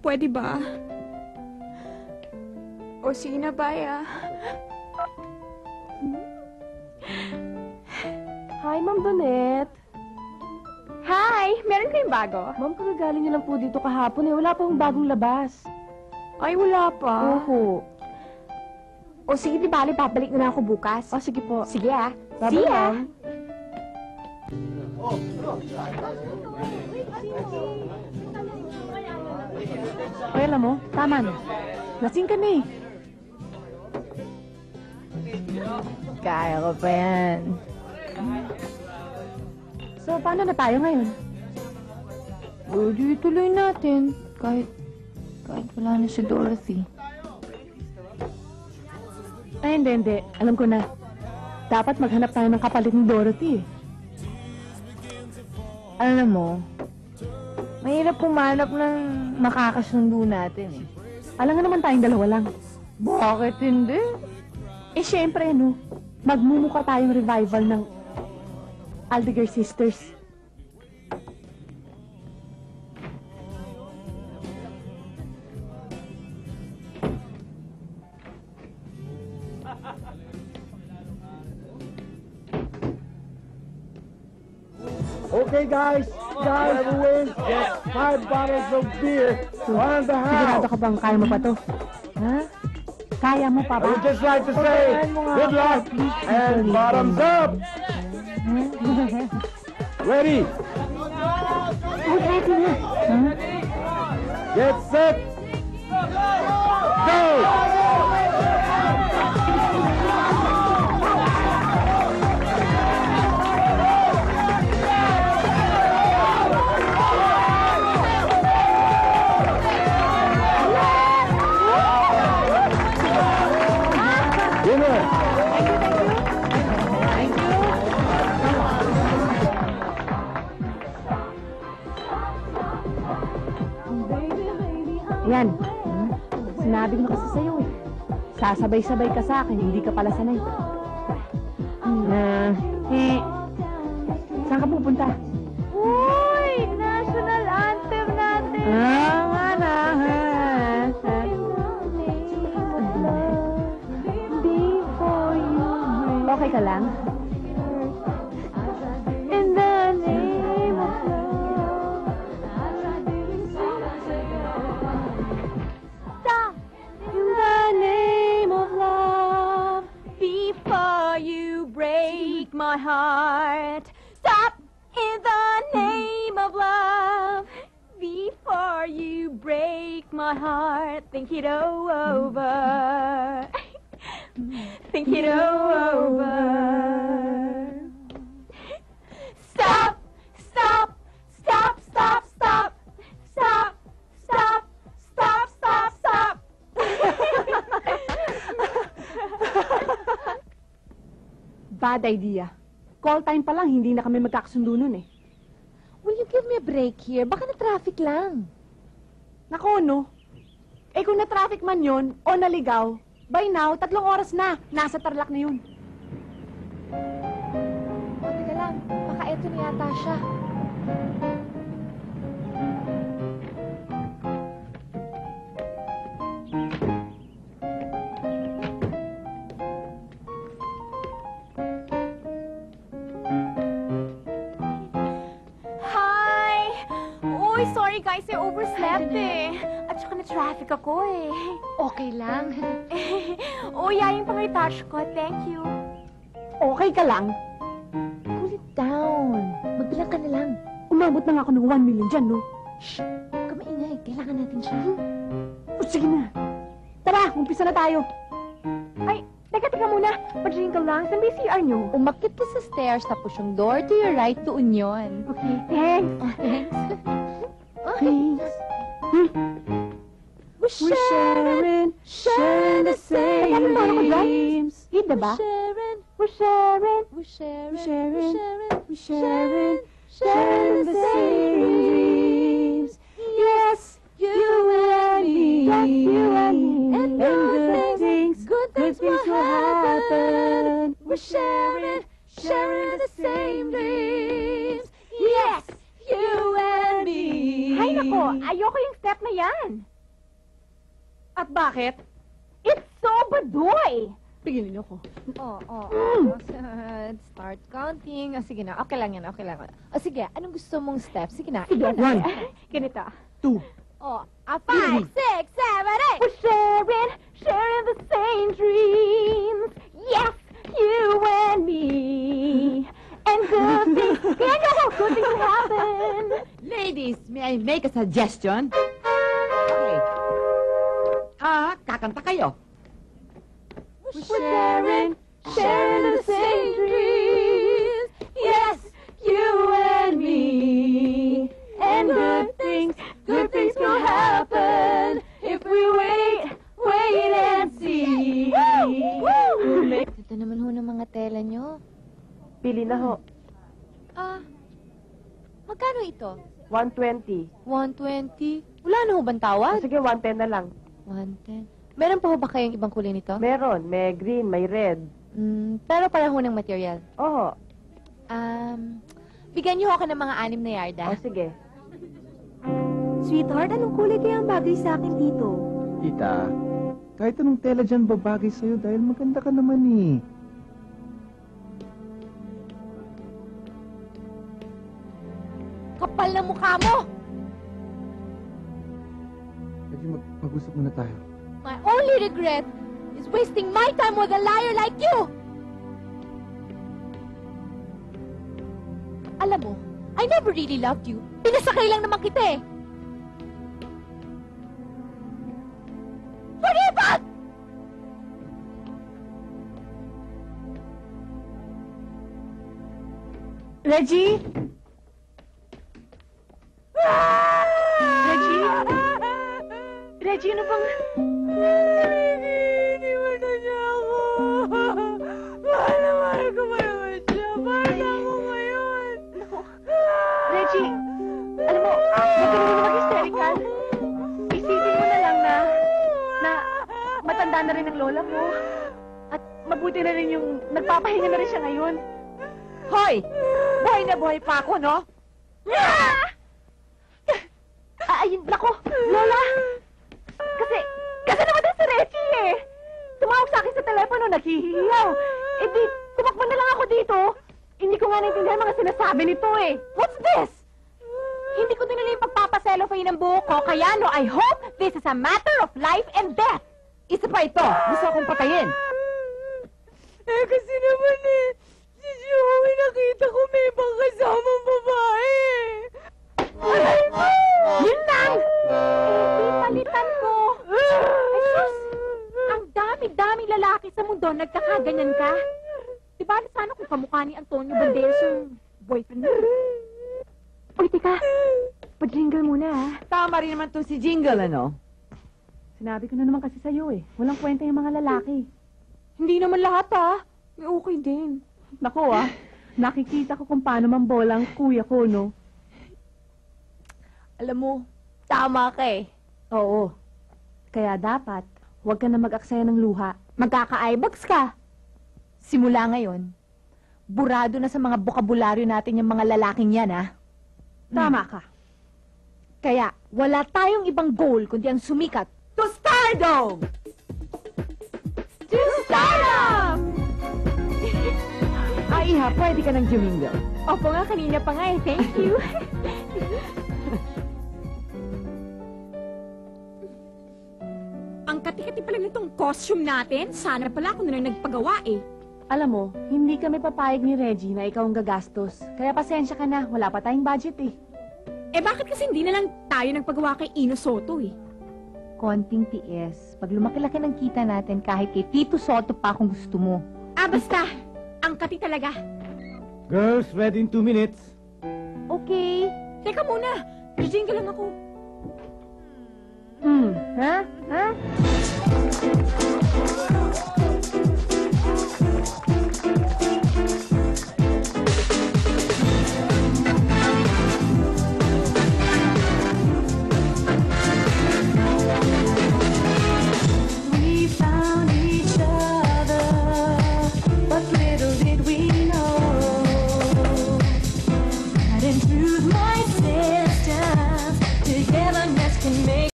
Pwede ba? O sige na, Baya. Hi, Ma'am Donette. Hi! Meron kayong bago? Ma'am, kagagaling niyo lang po dito kahapon eh. Wala pa akong bagong labas. Ay, wala pa. Oho. O sige, di bali, babalik na lang ako bukas. Oh, sige po. Sige ah. Bye-bye, See ya! ma'am. Ay, alam mo, tama na. Lasing ka na eh. Kaya ko pa yan. So, paano na tayo ngayon? Pwede ituloy natin. Kahit wala na si Dorothy. Ay, hindi. Alam ko na. Dapat maghanap tayo ng kapalit ni Dorothy eh. Alam mo, mahirap pumanap ng makakasundo natin eh. Alam nga naman tayong dalawa lang. Bakit hindi? Eh, syempre, no? Magmumukha tayong revival ng Aldegar Sisters. Okay, guys, whoever wins gets 5 bottles of beer on the Sigurado house. ka bang kaya mo pa to? Ha? Kaya mo pa I ba? would just like to say good luck and bottoms up. Ready? Ready na. Huh? Get set. Go! Winner! Yan. Sinabi ko na kasi sa'yo eh. Sasabay-sabay ka sa akin, hindi ka pala sanay. Saan ka pupunta? Uy! National anthem natin! Nga na. Okay ka lang? In the name of Stop! In the name of love, before you break my heart. Stop! In the name of love, before you break my heart. Think it all over. Think it all over. Stop! Stop! Stop! Stop! Stop! Stop! Stop! Stop! Stop! Stop! Bad idea. Call time pa lang, hindi na kami magkakasundo nun eh. Will you give me a break here? Baka na-traffic lang. Nako, no? Eh kung na-traffic man yun, o naligaw, by now, 3 oras na. Nasa Tarlac na yun. O, teka lang. Baka eto na yata siya. Hi! Uy, sorry guys, I overslept eh. At saka na-traffic ako eh. Okay lang. Uy, yayin pa may touch ko. Thank you. Okay ka lang? Cool it down. Magbilang ka na lang. Umabot na nga ako ng 1 million dyan, no? Shh! Huwag ka maingay. Kailangan natin siya. O, sige na. Tara, umpisa na tayo. Ay, teka muna. Pa-drink ka lang. Saan ba yung CR nyo? Umakit ka sa stairs, tapos yung door to your right to Union. Okay, thanks. Thanks. We're sharing the same dreams. Hida ba? We're sharing the same dreams. Yes, you and me. And good things will happen. We're sharing the same dreams. Yes, you and me. Ay, nako. Ayoko yung step na yan. At bakit? It's so baduy! Tigilin niyo ko. Start counting. Sige na, okay lang yan, okay lang. Sige, anong gusto mong step? Sige na. Sige, One. Ganito. 2. 5, 6, 7, 8. We're sharing the same dreams. Yes, you and me. And good things, can you know good things will happen? Ladies, may I make a suggestion? Okay. Kakanta kayo. We're sharing the same dreams. Yes, you and me. And good things will happen if we wait and see. Ito naman ho ng mga tela nyo. Pili na ho. Magkano ito? 120. 120? Wala na ho bang tawad? Sige, 110 na lang. 110. Meron pa ho ba kayong ibang kulay nito? Meron. May green, may red. Pero pareho ng material. Oo. Bigyan niyo ako ng mga 6 na yarda. O, sige. Sweetheart, anong kulay kaya ang bagay sa akin dito? Tita, kahit anong tela dyan babagay sa'yo dahil maganda ka naman eh. Kapal na mukha mo! Pwede mag-usap muna tayo. My only regret is wasting my time with a liar like you! Alam mo, I never really loved you. Pinasakay lang naman kita eh. Forgive! Reggie? Reggie? Reggie, ano bang... Iniwan na niya ako. Mahal na mahal ko pa naman siya. Mahal na ako ngayon. Reggie, alam mo, huwag ka naman mag-hysterical. Isipin mo na lang na matanda na rin ang lola mo. At mabuti na rin yung nagpapahinga na rin siya ngayon. Hoy! Buhay na buhay pa ako, no? Ayun, nako, lola! Kasi naman si Reggie eh. Tumawag sa akin sa telepono, naghihiyaw. Eh di, tumakbo na lang ako dito. Hindi ko nga naintindihan mga sinasabi nito eh. What's this? Hindi ko dinala yung pagpapaselofane ng buhok ko, kaya no, I hope this is a matter of life and death. Isa pa ito. Gusto akong patayin. Kasi naman si Joey nakita ko may ibang kasamang babae. Yun lang! Palitan ko. Ay, sus! Ang dami-daming lalaki sa mundo nagkakaganyan ka. Diba sana kung kamukha ni Antonio Banderas yung boyfriend mo? Uy, teka. Pa-jingle muna, ha? Tama rin naman to si Jingle, ano? Sinabi ko na naman kasi sa'yo eh. Walang kwenta yung mga lalaki. Hindi naman lahat, ha? May okay din. Nako nakikita ko kung paano mambola ang kuya ko, no? Alam mo, tama ka eh. Oo. Kaya dapat, huwag ka na mag-aksaya ng luha. Magkaka-eyebags ka. Simula ngayon, burado na sa mga bokabularyo natin yung mga lalaking yan, ha? Tama ka. Kaya, wala tayong ibang goal kundi ang sumikat. To stardom! To stardom! Ay, Iha, pwede ka ng jumingle. Opo nga, kanina pa nga eh. Thank you. Ang kati-kati pala nitong costume natin. Sana pala ako na lang nagpagawa eh. Alam mo, hindi kami papayag ni Reggie na ikaw ang gagastos. Kaya pasensya ka na, wala pa tayong budget eh. Eh bakit kasi hindi na lang tayo nagpagawa kay Ino Soto eh? Konting tiis. Pag lumaki-laki ng kita natin, kahit kay Tito Soto pa kung gusto mo. Basta. Ang kati talaga. Girls, ready in 2 minutes. Okay. Teka muna. Jingle lang ako. Ha?